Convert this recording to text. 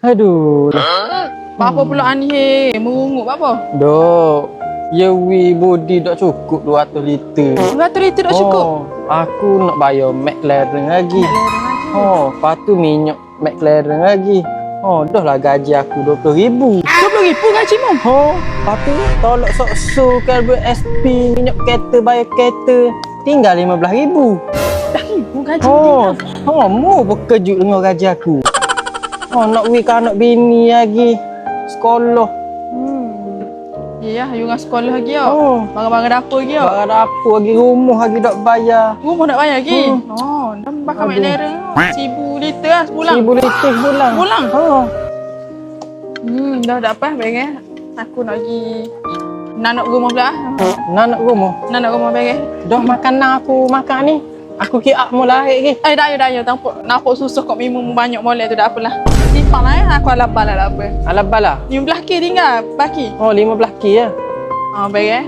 Aduh. Apa pula ni merungut apa? Dok. Ya body tak cukup 200 liter. 200 liter tak cukup. Aku nak bayar McLaren lagi. Lepas tu minyak McLaren lagi. Dah lah gaji aku 20,000. 20,000 gajimu. Lepas tu tolak sok-sok karbo SP, minyak kereta, bayar kereta. Tinggal 15,000. Dah ribu gaji Mu berkejut dengan gaji aku. Nak wik anak bini lagi. Sekolah. Ya, you dengan sekolah lagi ya. Barang-barang dapur lagi ya. Barang dapur lagi, rumah lagi tak bayar. Rumah nak bayar lagi. Dah bakal McLaren 1,000 liter lah sebulan. 1,000 liter sebulan. Sebulan? Dah dapat bagai. Aku nak pergi nak rumah pula. Nak rumah. Nak rumah bagai. Dah makanan aku makan ni. Aku kira mu lahir lagi. Dah ya. Nampak susah kau minum banyak molek tu dah apalah. Simpan lah aku alabal lah apa. Alabala. 15 tinggal baki. 15 ya. Baik